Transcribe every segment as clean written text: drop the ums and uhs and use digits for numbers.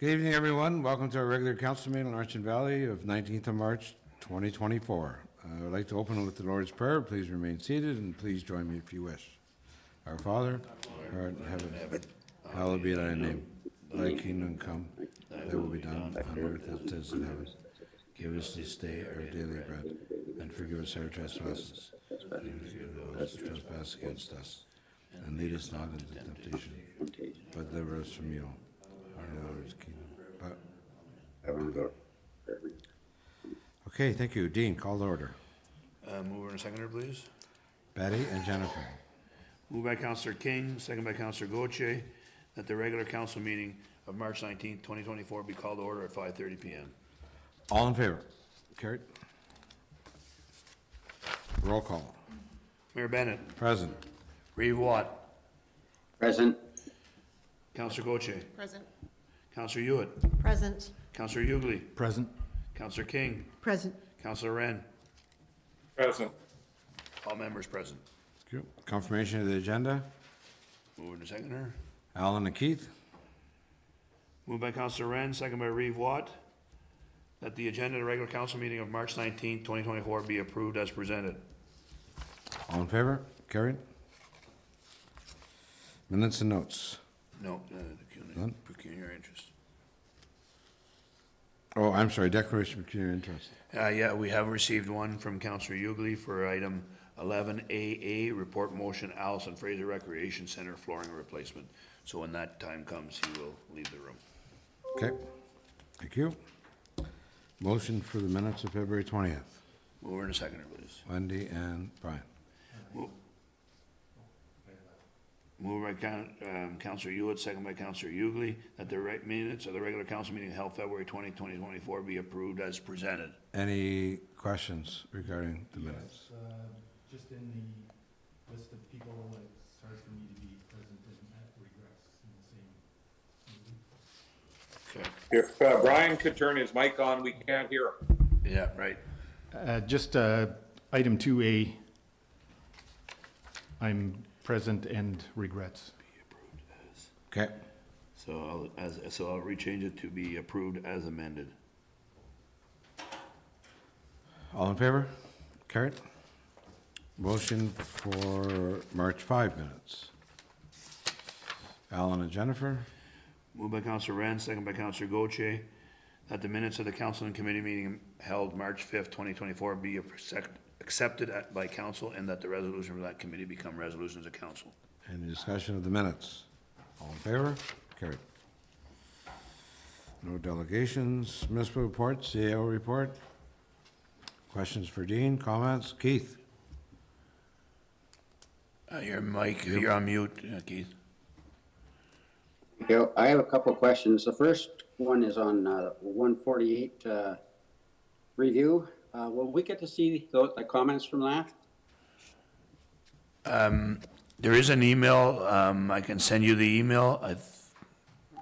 Good evening, everyone. Welcome to our regular council meeting in Laurentian Valley of 19th of March, 2024. I would like to open with the Lord's Prayer. Please remain seated and please join me if you wish. Our Father, who art in heaven, hallowed be thy name. Thy kingdom come, thy will be done on earth as it is in heaven. Give us this day our daily bread, and forgive us our trespasses, and forgive those who trespass against us. And lead us not into temptation, but deliver us from evil. Our Lord's kingdom. Okay, thank you. Dean, call the order. Mover and seconder, please. Betty and Jennifer. Moved by Councillor King, second by Councillor Gauthier, that the regular council meeting of March 19th, 2024 be called to order at 5:30 p.m. All in favor? Carried. Roll call. Mayor Bennett. Present. Reeve Watt. Present. Councillor Gauthier. Present. Councillor Hewitt. Present. Councillor Hughley. Present. Councillor King. Present. Councillor Wren. Present. All members present. Thank you. Confirmation of the agenda. Mover and seconder. Alan and Keith. Moved by Councillor Wren, second by Reeve Watt, that the agenda of the regular council meeting of March 19th, 2024 be approved as presented. All in favor? Carried. Minutes and notes. No, None? pecuniary interest. Oh, I'm sorry, declaration of pecuniary interest. Yeah, we have received one from Councillor Hughley for item 11AA, report motion Allison Fraser Recreation Center flooring replacement. So when that time comes, he will leave the room. Okay, thank you. Motion for the minutes of February 20th. Mover and a seconder, please. Wendy and Brian. Moved by Councillor Hewitt, second by Councillor Hughley, that the minutes of the regular council meeting held February 20, 2024 be approved as presented. Any questions regarding the minutes? Just in the list of people, it's hard for me to be present and at regress in the same meeting. Okay. If Brian could turn his mic on, we can't hear him. Yeah, right. Just item 2A, I'm present and regrets. Be approved as. Okay, So I'll rechange it to be approved as amended. all in favor? Carried. Motion for March 5 minutes. Alan and Jennifer. Moved by Councillor Wren, second by Councillor Gauthier, that the minutes of the council and committee meeting held March 5th, 2024 be accepted by council and that the resolution for that committee become resolutions of council. Any discussion of the minutes? All in favor? Carried. No delegations. Municipal report, CAO report. Questions for Dean, comments? Keith? Your mic, you're on mute, Keith. I have a couple of questions. The first one is on 148 review. Will we get to see the comments from that? There is an email. I can send you the email. I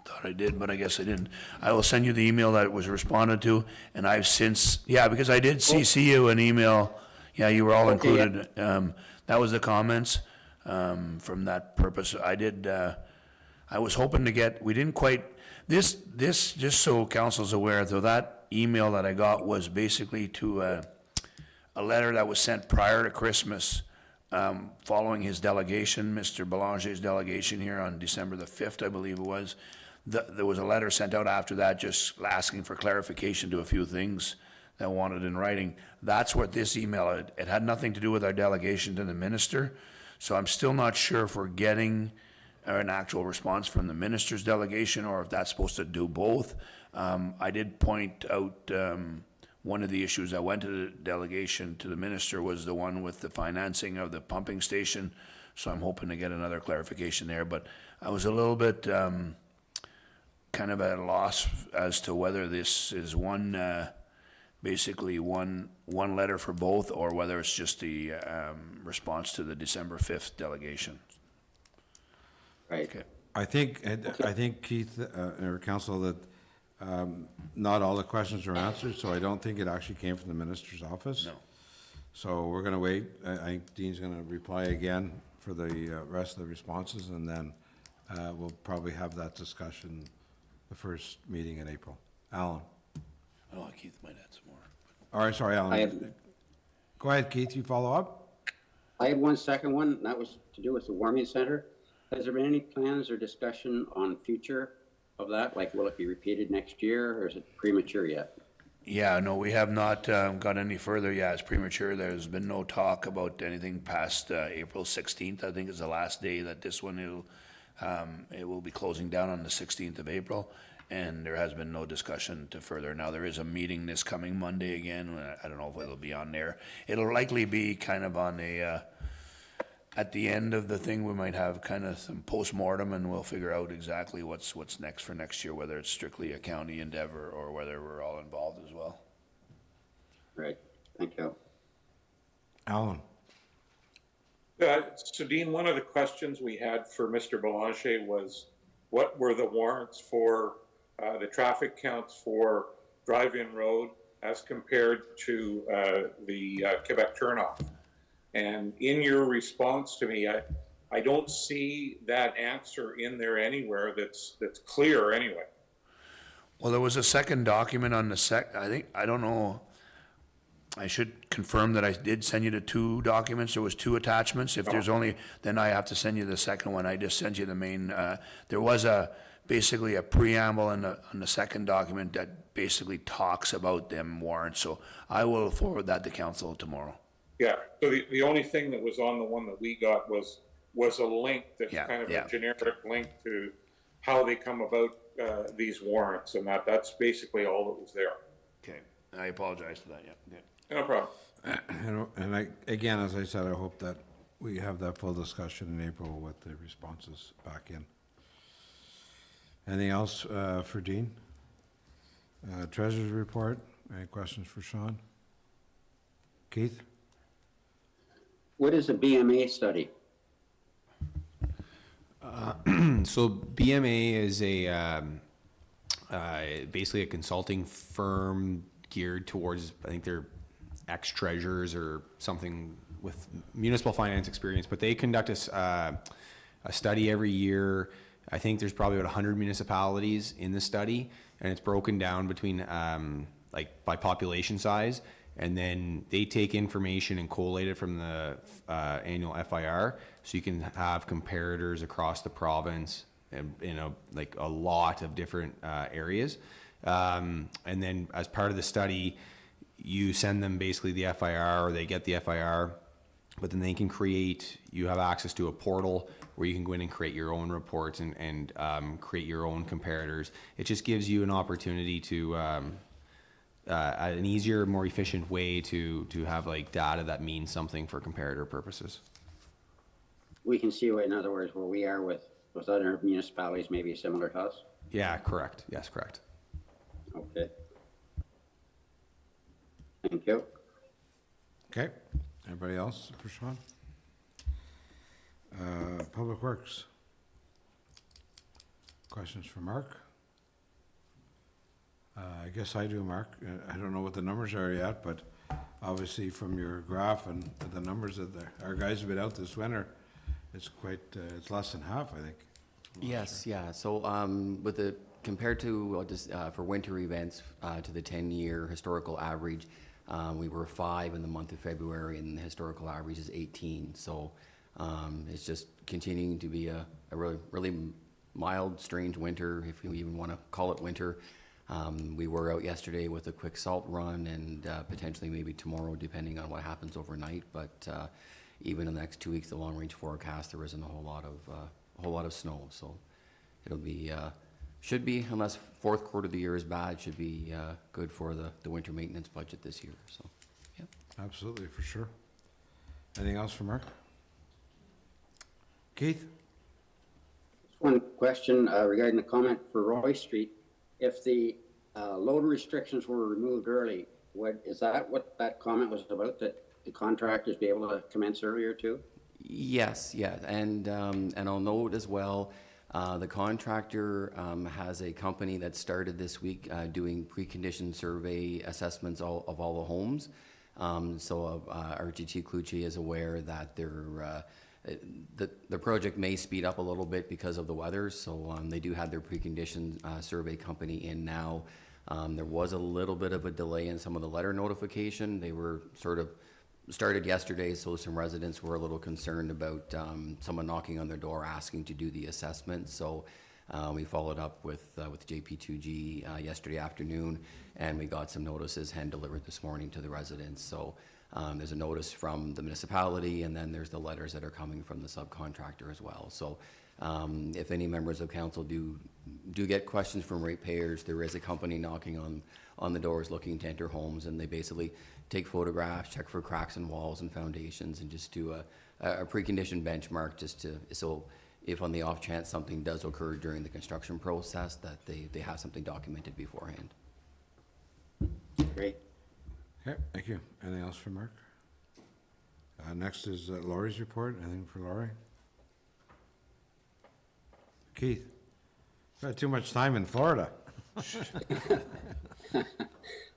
thought I did, but I guess I didn't. I will send you the email that was responded to, and I've since, yeah, because I did CC you an email. Yeah, you were all included. Yeah. That was the comments from that purpose. I did, I was hoping to get, we didn't quite, this, just so council's aware, though, that email that I got was basically to a letter that was sent prior to Christmas, following his delegation, Mr. Belanger's delegation here on December the 5th, I believe it was. There was a letter sent out after that just asking for clarification to a few things that wanted in writing. That's what this email, it had nothing to do with our delegation to the minister. So I'm still not sure if we're getting an actual response from the minister's delegation or if that's supposed to do both. I did point out one of the issues that went to the delegation to the minister was the one with the financing of the pumping station. So I'm hoping to get another clarification there. But I was a little bit kind of at a loss as to whether this is one, basically one letter for both, or whether it's just the response to the December 5th delegation. Right. Okay. I think Keith, or council, that not all the questions were answered, so I don't think it actually came from the minister's office. No. So we're going to wait. I think Dean's going to reply again for the rest of the responses, and then we'll probably have that discussion the first meeting in April. Alan? Oh, Keith might add some more. All right, sorry, I have, Alan. Go ahead, Keith, you follow up? I have one second one, and that was to do with the warming center. Has there been any plans or discussion on future of that? Like, will it be repeated next year, or is it premature yet? Yeah, no, we have not got any further. Yeah, it's premature. There's been no talk about anything past April 16th, I think is the last day that this one it will be closing down on the 16th of April. And there has been no discussion to further. Now, there is a meeting this coming Monday again. I don't know if it'll be on there. It'll likely be kind of on a, at the end of the thing, we might have kind of some post-mortem, and we'll figure out exactly what's next for next year, whether it's strictly a county endeavor or whether we're all involved as well. Right, thank you. Alan? So Dean, one of the questions we had for Mr. Belanger was, what were the warrants for the traffic counts for Drive-In Road as compared to the Quebec turnoff? And in your response to me, I don't see that answer in there anywhere that's clear anyway. Well, there was a second document on the I don't know, I should confirm that I did send you the two documents. There was two attachments. If there's only, then I have to send you the second one. I just sent you the main, there was basically a preamble on the second document that basically talks about them warrants. So I will forward that to council tomorrow. Yeah, so the only thing that was on the one that we got was a link that's kind of a generic link to how they come about these warrants, and that's basically all that was there. Okay, I apologize for that, yeah. No problem. And again, as I said, I hope that we have that full discussion in April with the responses back in. Anything else for Dean? Treasurer's report, any questions for Sean? Keith? What is a BMA study? So BMA is basically a consulting firm geared towards, I think they're ex-treasurers or something with municipal finance experience, but they conduct a study every year. I think there's probably about 100 municipalities in the study, and it's broken down between like by population size. And then they take information and collate it from the annual FIR, so you can have comparators across the province and like a lot of different areas. And then as part of the study, you send them basically the FIR, or they get the FIR, but then they can you have access to a portal where you can go in and create your own reports and create your own comparators. It just gives you an opportunity to an easier, more efficient way to have like data that means something for comparator purposes. We can see, in other words, where we are with other municipalities maybe similar to us? Yeah, correct. Yes, correct. Okay. Thank you. Okay, anybody else for Sean? Public Works. Questions for Mark? I guess I do, Mark. I don't know what the numbers are yet, but obviously from your graph and the numbers that our guys have been out this winter, it's quite, it's less than half, I think. Yes, yeah. So with the compared to for winter events to the 10-year historical average, we were 5 in the month of February, and the historical average is 18. So it's just continuing to be a really mild, strange winter, if you even want to call it winter. We were out yesterday with a quick salt run, and potentially maybe tomorrow, depending on what happens overnight. But even in the next 2 weeks, the long-range forecast, there isn't a whole lot of snow. So it'll be should be, unless fourth quarter of the year is bad, should be good for the winter maintenance budget this year. So yeah, Absolutely, for sure. Anything else for Mark? Keith? One question regarding the comment for Roy Street. If the load restrictions were removed early, is that what that comment was about, that the contractors be able to commence earlier too? yes, yeah, and I'll note as well, the contractor has a company that started this week doing precondition survey assessments of all the homes. So RGT Clucci is aware that The project may speed up a little bit because of the weather, so they do have their precondition survey company in now. There was a little bit of a delay in some of the letter notification. They were sort of started yesterday, so some residents were a little concerned about someone knocking on their door asking to do the assessment. So we followed up with JP2G yesterday afternoon, and we got some notices hand delivered this morning to the residents. So there's a notice from the municipality, and then there's the letters that are coming from the subcontractor as well. So if any members of council do get questions from ratepayers, there is a company knocking on the doors looking to enter homes, and they basically take photographs, check for cracks in walls and foundations, and just do a preconditioned benchmark so if on the off chance something does occur during the construction process, that they have something documented beforehand. Great. Okay, thank you. Anything else for Mark? Next is Laurie's report. Anything for Laurie? Keith, you've had too much time in Florida.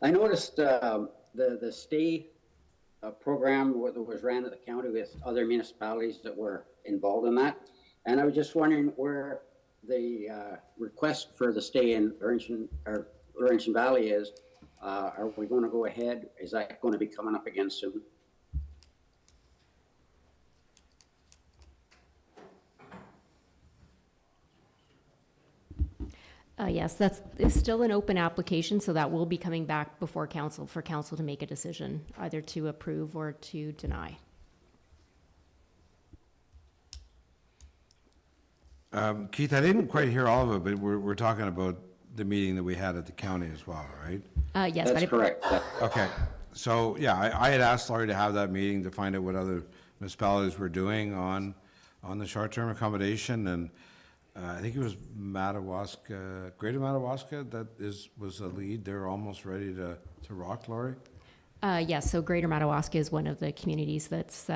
I noticed the stay program that was ran at the county with other municipalities that were involved in that. And I was just wondering where the request for the stay in Laurentian Valley is. Are we going to go ahead? Is that going to be coming up again soon? Yes, it's still an open application, so that will be coming back before council for council to make a decision, either to approve or to deny. Keith, I didn't quite hear all of it, but we're talking about the meeting that we had at the county as well, right? Yes, That's correct. Okay, so, yeah, I had asked Laurie to have that meeting to find out what other municipalities were doing on the short-term accommodation, and I think it was Madawaska, Greater Madawaska, that was a lead. They're almost ready to rock, Laurie? Yes, so Greater Madawaska is one of the communities that's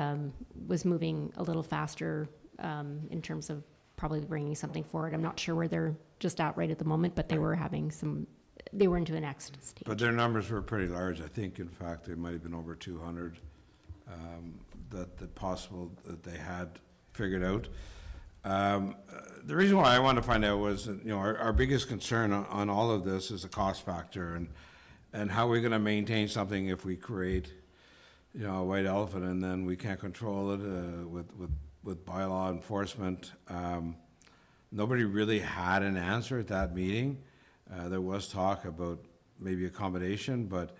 was moving a little faster in terms of probably bringing something forward. I'm not sure where they're just at right at the moment, but they were into the next stage. But their numbers were pretty large. I think, in fact, they might have been over 200 that possible that they had figured out. The reason why I wanted to find out was, that, our biggest concern on all of this is the cost factor and how we're going to maintain something if we create, a white elephant and then we can't control it with bylaw enforcement. Nobody really had an answer at that meeting. There was talk about maybe accommodation, but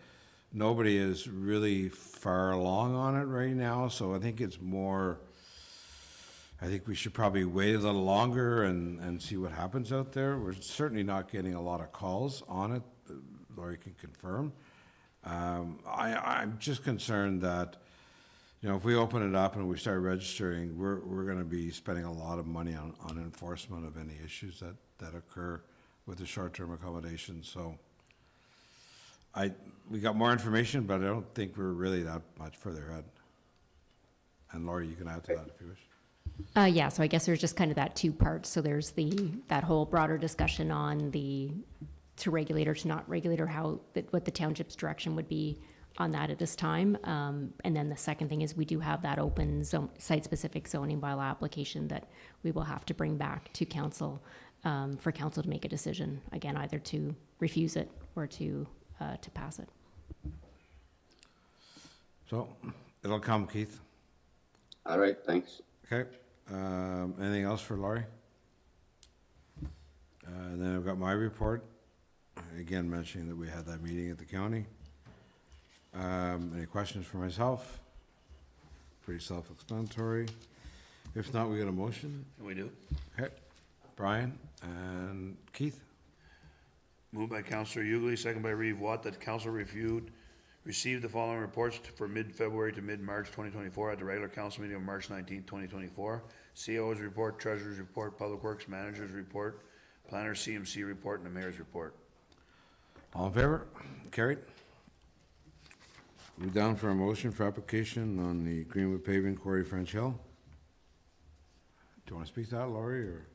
nobody is really far along on it right now. So I think I think we should probably wait a little longer and see what happens out there. We're certainly not getting a lot of calls on it. Laurie can confirm. I'm just concerned that, if we open it up and we start registering, we're going to be spending a lot of money on enforcement of any issues that occur with the short-term accommodation. So we got more information, but I don't think we're really that much further ahead. And Laurie, you can add to that if you wish. Yeah, so I guess there's just kind of that two parts. So there's that whole broader discussion on to regulate or to not regulate, or what the township's direction would be on that at this time. And then the second thing is we do have that open site-specific zoning bylaw application that we will have to bring back to council for council to make a decision, again, either to refuse it or to pass it. So it'll come, Keith. All right, thanks. Okay. Anything else for Laurie? And then I've got my report, again mentioning that we had that meeting at the county. Any questions for myself? Pretty self-explanatory. If not, we got a motion. We do. Okay. Brian and Keith. Moved by Councillor Ugly, second by Reeve Watt, that council received the following reports for mid-February to mid-March 2024 at the regular council meeting of March 19, 2024. CO's report, treasurer's report, public works manager's report, planner CMC report, and the mayor's report. All in favor? Carried. We're down for a motion for application on the Greenwood paving quarry French Hill. Do you want to speak to that, Laurie, or?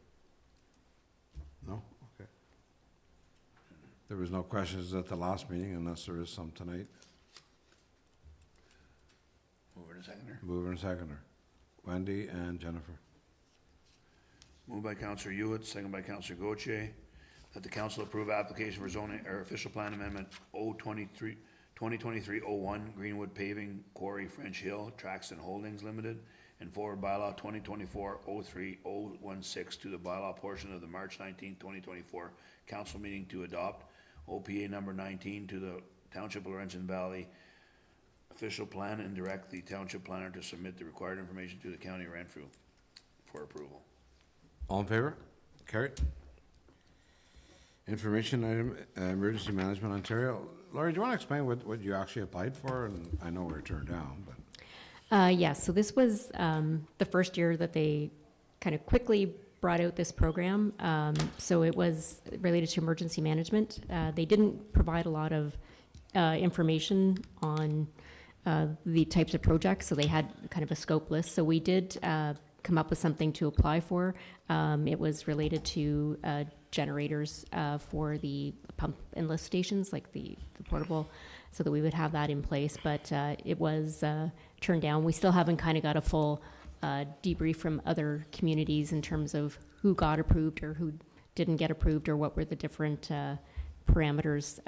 No? Okay. There was no questions at the last meeting unless there is some tonight. Mover and seconder. Mover and seconder. Wendy and Jennifer. Moved by Councillor Hewitt, second by Councillor Gauthier, that the council approve application for zoning, or official plan amendment 2023-01 Greenwood Paving Quarry French Hill, Traxton Holdings Limited, and forward bylaw 2024-03-016 to the bylaw portion of the March 19, 2024 council meeting to adopt OPA number 19 to the Township of Laurentian Valley official plan and direct the township planner to submit the required information to the county Renfrew for approval. All in favor? Carried. Information item, Emergency Management Ontario. Laurie, do you want to explain what you actually applied for? And I know we were turned down, but. Yes, so this was the first year that they kind of quickly brought out this program. So it was related to emergency management. They didn't provide a lot of information on the types of projects, so they had kind of a scope list. So we did come up with something to apply for. It was related to generators for the pump and lift stations, like the portable, so that we would have that in place. But it was turned down. We still haven't kind of got a full debrief from other communities in terms of who got approved or who didn't get approved, or what were the different parameters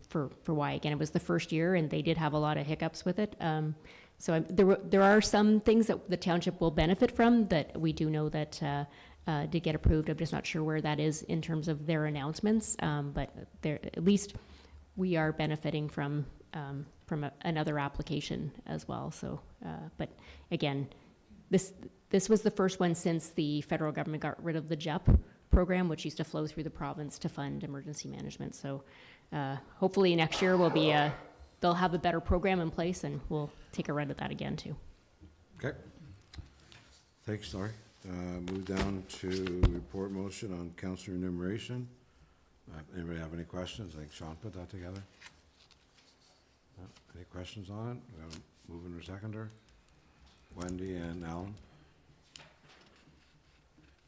for why. Again, it was the first year, and they did have a lot of hiccups with it. So there are some things that the township will benefit from that we do know that did get approved. I'm just not sure where that is in terms of their announcements, but at least we are benefiting from another application as well. So, but again, this was the first one since the federal government got rid of the JEP program, which used to flow through the province to fund emergency management. So hopefully next year will be they'll have a better program in place, and we'll take a run at that again too. Okay. Thanks, Laurie. Move down to report motion on council enumeration. Anybody have any questions? I think Sean put that together. No? Any questions on it? We have a mover or seconder? Wendy and Alan.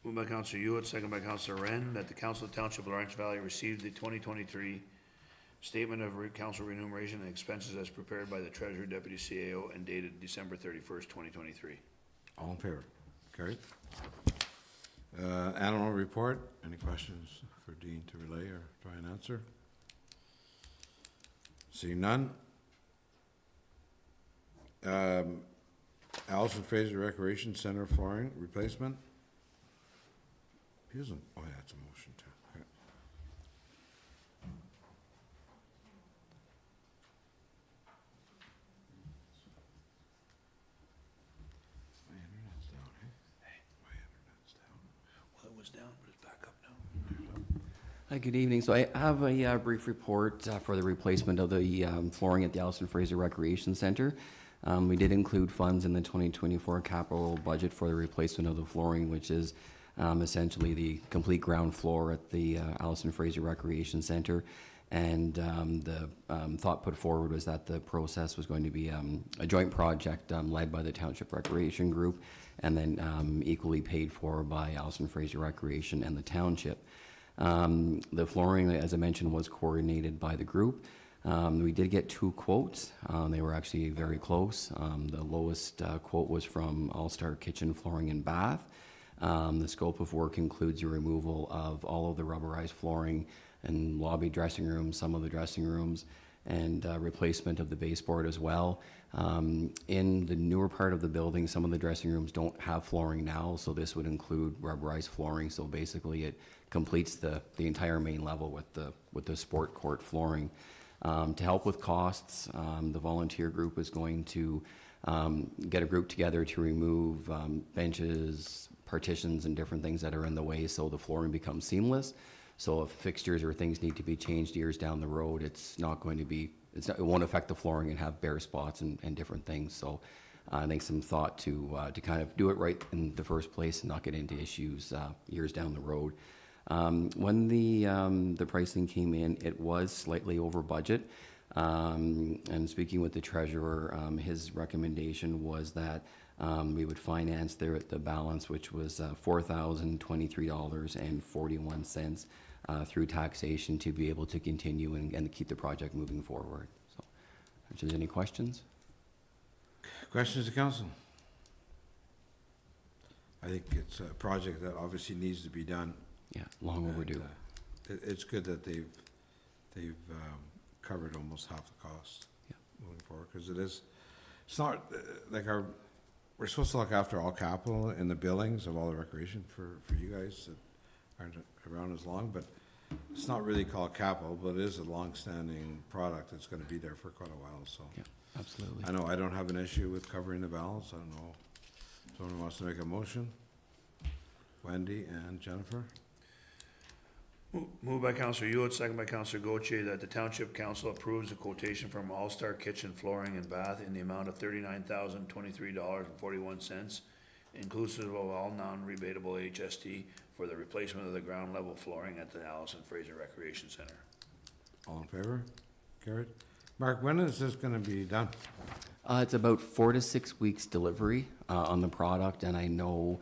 Moved by Councillor Hewitt, second by Councillor Wren, that the Council of Township of Laurentian Valley received the 2023 Statement of Council Remuneration and Expenses as prepared by the Treasurer Deputy CAO and dated December 31st, 2023. All in favor? Carried. Animal report. Any questions for Dean to relay or try and answer? Seeing none. Allison Fraser Recreation Center flooring replacement. Oh yeah, it's a motion too. Okay. My internet's down, eh? My internet's down. Well, it was down, but it's back up now. Hi, good evening. So I have a brief report for the replacement of the flooring at the Allison Fraser Recreation Center. We did include funds in the 2024 capital budget for the replacement of the flooring, which is essentially the complete ground floor at the Allison Fraser Recreation Center. And the thought put forward was that the process was going to be a joint project led by the Township Recreation Group, and then equally paid for by Allison Fraser Recreation and the Township. The flooring, as I mentioned, was coordinated by the group. We did get 2 quotes. They were actually very close. The lowest quote was from All Star Kitchen Flooring and Bath. The scope of work includes the removal of all of the rubberized flooring in lobby dressing rooms, some of the dressing rooms, and replacement of the baseboard as well. In the newer part of the building, some of the dressing rooms don't have flooring now, so this would include rubberized flooring. So basically it completes the entire main level with the sport court flooring. To help with costs, the volunteer group is going to get a group together to remove benches, partitions, and different things that are in the way, so the flooring becomes seamless. So if fixtures or things need to be changed years down the road, it won't affect the flooring and have bare spots and different things. So I think some thought to kind of do it right in the first place and not get into issues years down the road. When the pricing came in, it was slightly over budget. And speaking with the treasurer, his recommendation was that we would finance the balance, which was $4,023.41 through taxation to be able to continue and keep the project moving forward. So, if there's any questions? Questions to council? I think it's a project that obviously needs to be done. Yeah, long overdue. And, it's good that they've covered almost half the cost moving forward, because it's not, like we're supposed to look after all capital in the billings of all the recreation for you guys that aren't around as long, but it's not really called capital, but it is a long-standing product that's gonna be there for quite a while, so. Yeah, absolutely. I know I don't have an issue with covering the balance. I don't know if someone wants to make a motion. Wendy and Jennifer? Moved by Counselor Hewitt, second by Counselor Gauthier, that the Township Council approves a quotation from All-Star Kitchen Flooring and Bath in the amount of $39,023.41, inclusive of all non-rebatable HST, for the replacement of the ground level flooring at the Allison Fraser Recreation Center. All in favor? Carried. Mark, when is this gonna be done? It's about 4 to 6 weeks delivery on the product, and I know,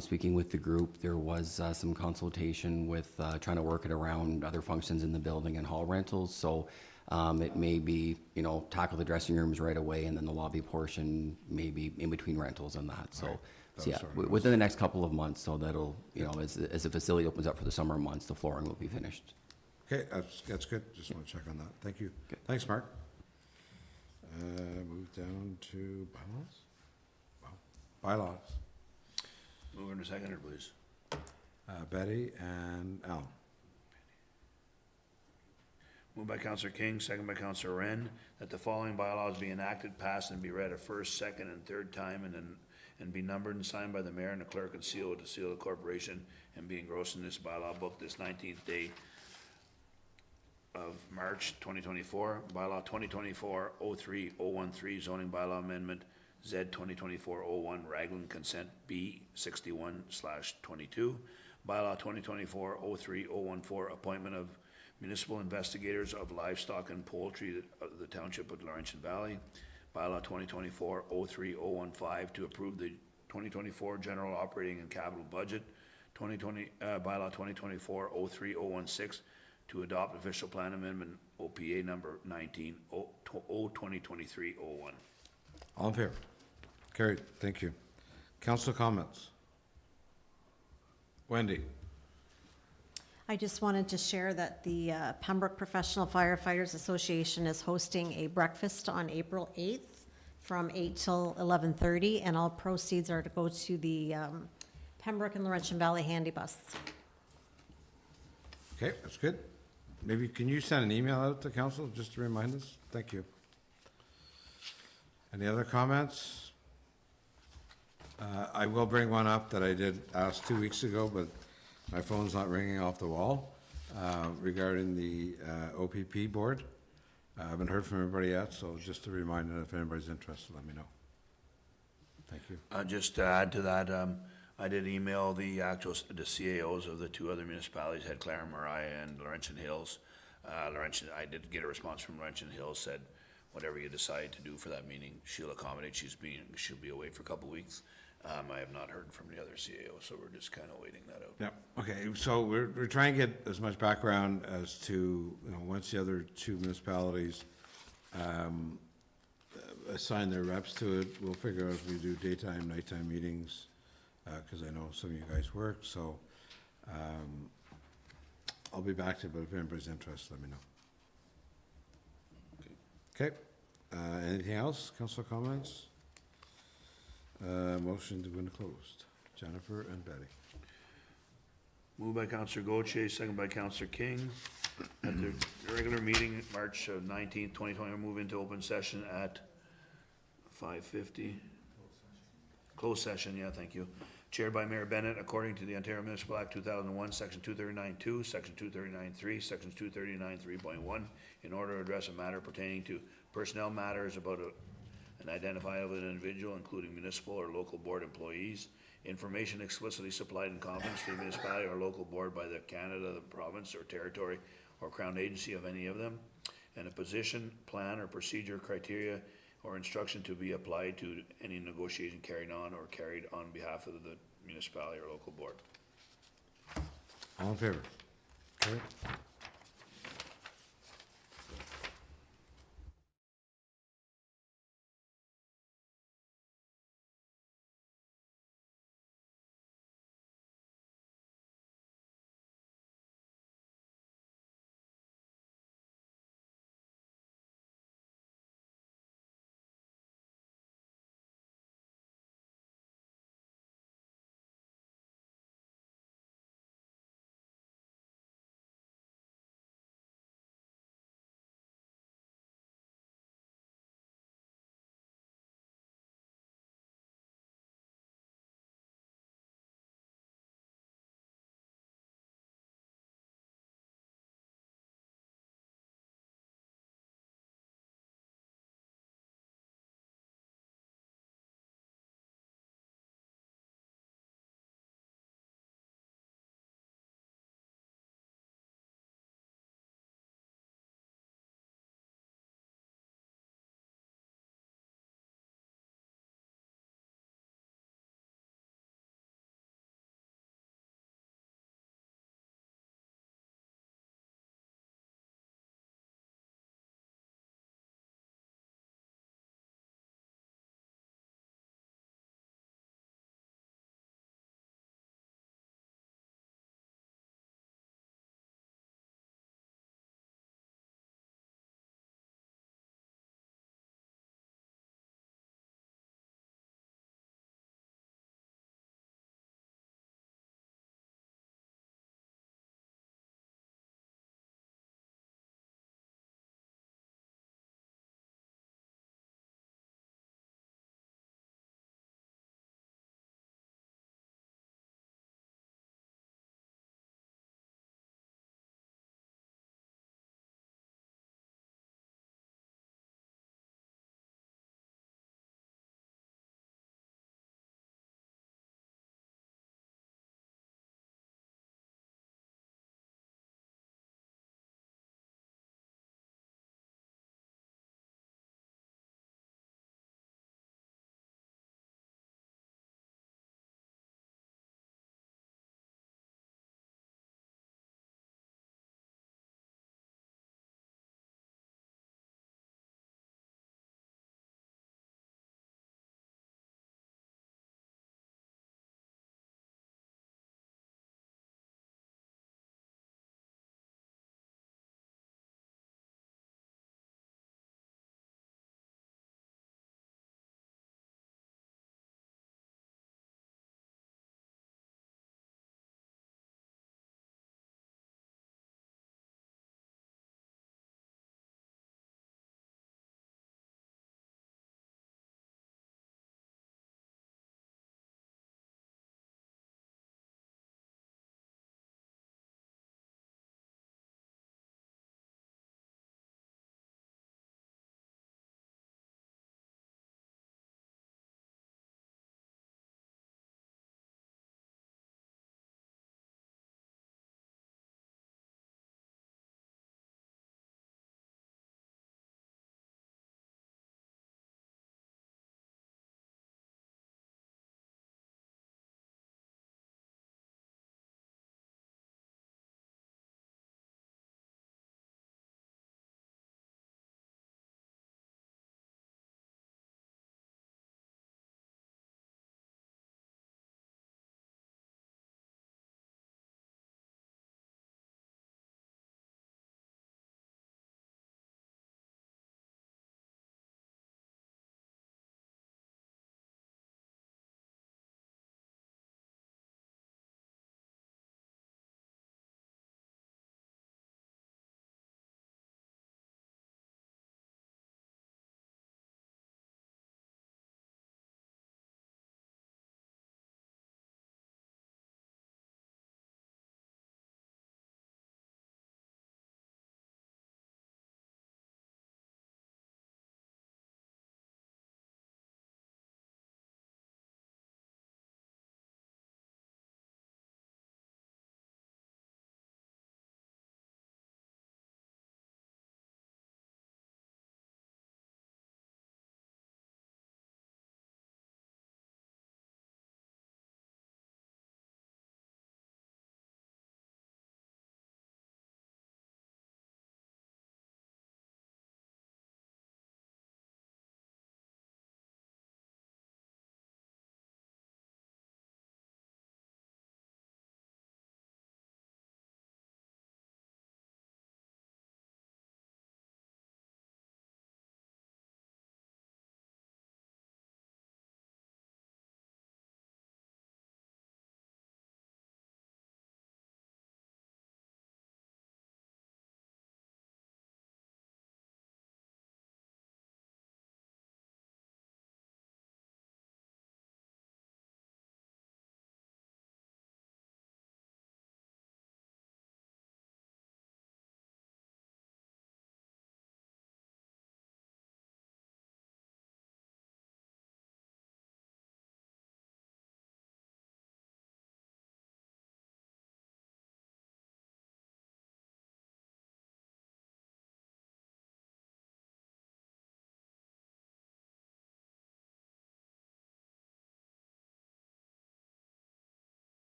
speaking with the group, there was some consultation with trying to work it around other functions in the building and hall rentals, so it may be, you know, tackle the dressing rooms right away, and then the lobby portion maybe in between rentals and that, so. Right. That So was yeah, sort of what I was within the next couple of months, so that'll, you know, as the facility opens up for the summer months, the flooring will be finished. Okay, that's good. Just wanna check on that. Thank you. Okay. Thanks, Mark. Move down to bylaws? Wow. Bylaws. Mover and seconder, please. Betty and Al. Moved by Counselor King, second by Counselor Wren, that the following bylaws be enacted, passed, and be read a first, second, and third time, and be numbered and signed by the mayor and the clerk and sealed with the seal of the corporation, and be engrossed in this bylaw book this 19th day of March 2024. Bylaw 2024-03-013, zoning bylaw amendment, Z 2024-01, Raglan consent B 61/22. Bylaw 2024-03-014, appointment of municipal investigators of livestock and poultry of the Township of Laurentian Valley. Bylaw 2024-03-015, to approve the 2024 general operating and capital budget. Bylaw 2024-03-016, to adopt official plan amendment OPA number 19-2023-01. All in favor? Carried. Thank you. Council comments? Wendy? I just wanted to share that the Pembroke Professional Firefighters Association is hosting a breakfast on April 8th from 8 till 11:30, and all proceeds are to go to the Pembroke and Laurentian Valley Handy Bus. Okay, that's good. Maybe, can you send an email out to council just to remind us? Thank you. Any other comments? I will bring one up that I did ask 2 weeks ago, but my phone's not ringing off the wall, regarding the OPP board. I haven't heard from everybody yet, so just a reminder, if anybody's interested, let me know. Thank you. Just to add to that, I did email the CAOs of the two other municipalities, Head Clare and Mariah and Laurentian Hills. I did get a response from Laurentian Hills, said, whatever you decide to do for that meeting, she'll accommodate. She'll be away for a couple of weeks. I have not heard from the other CAO, so we're just kind of waiting that out. Yep, okay, so we're trying to get as much background as to, you know, once the other two municipalities assign their reps to it, we'll figure out if we do daytime, nighttime meetings, because I know some of you guys work, so I'll be back to it, but if anybody's interested, let me know. Okay, anything else, council comments? Motion to go into closed. Jennifer and Betty. Moved by Counselor Gauthier, second by Counselor King. At the regular meeting, March 19th, 2020, we'll move into open session at 5:50. Closed session, yeah, thank you. Chaired by Mayor Bennett, according to the Ontario Municipal Act 2001, Section 239.2, Section 239.3, Section 239.3.1, in order to address a matter pertaining to personnel matters about an identifiable individual, including municipal or local board employees. Information explicitly supplied in confidence to the municipality or local board by the Canada, the province or territory or crown agency of any of them, and a position, plan, or procedure, criteria, or instruction to be applied to any negotiation carried on or carried on behalf of the municipality or local board. All in favor? Carried.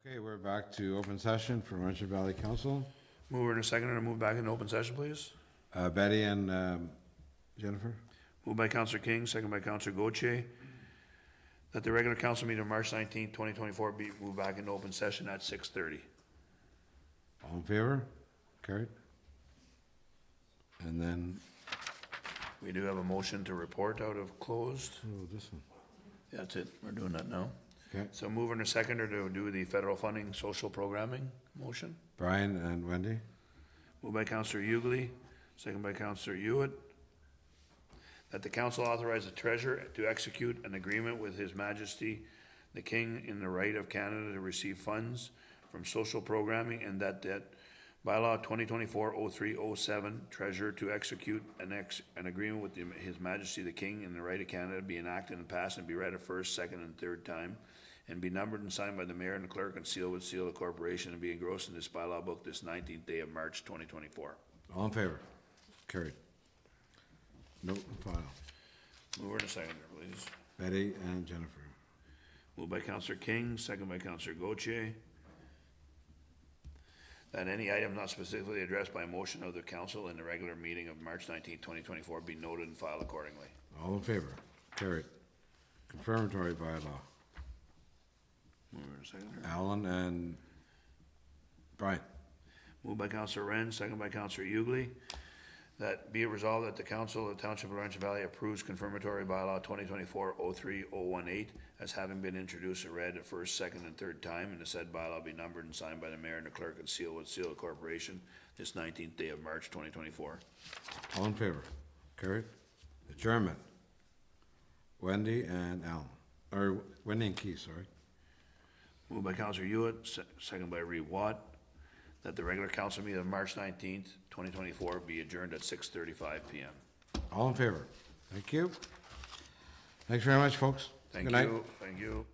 Okay, we're back to open session for Laurentian Valley Council. Mover and a seconder to move back into open session, please. Betty and Jennifer? Moved by Counselor King, second by Counselor Gauthier, that the regular council meeting of March 19th, 2024 be moved back into open session at 6:30. All in favor? Carried. And then, We do have a motion to report out of closed. oh, this one. That's it, we're doing that now. Okay, So mover and a seconder to do the federal funding social programming motion. Brian and Wendy? Moved by Counselor Ugly, second by Counselor Hewitt, that the council authorize the treasurer to execute an agreement with His Majesty the King in the right of Canada to receive funds from social programming, and that bylaw 2024-0307, treasurer to execute an agreement with His Majesty the King in the right of Canada be enacted and passed and be read a first, second, and third time, and be numbered and signed by the mayor and the clerk and sealed with seal of the corporation, and be engrossed in this bylaw book this 19th day of March 2024. All in favor? Carried. Note and file. Mover and a seconder, please. Betty and Jennifer. Moved by Counselor King, second by Counselor Gauthier, that any item not specifically addressed by motion of the council in the regular meeting of March 19th, 2024 be noted and filed accordingly. All in favor? Carried. Confirmatory bylaw. Mover and a seconder. Alan and Brian. Moved by Counselor Wren, second by Counselor Ugly, that be it resolved that the council of the Township of Laurentian Valley approves confirmatory bylaw 2024-03018 as having been introduced and read the first, second, and third time, and the said bylaw be numbered and signed by the mayor and the clerk and sealed with seal of corporation this 19th day of March 2024. All in favor? Carried. Adjournment. Wendy and Alan. Or Wendy and Keith, sorry. Moved by Counselor Hewitt, second by Reeve Watt, that the regular council meeting of March 19th, 2024 be adjourned at 6:35 PM. All in favor? Thank you. Thanks very much, folks. Thank Good night. you, thank you.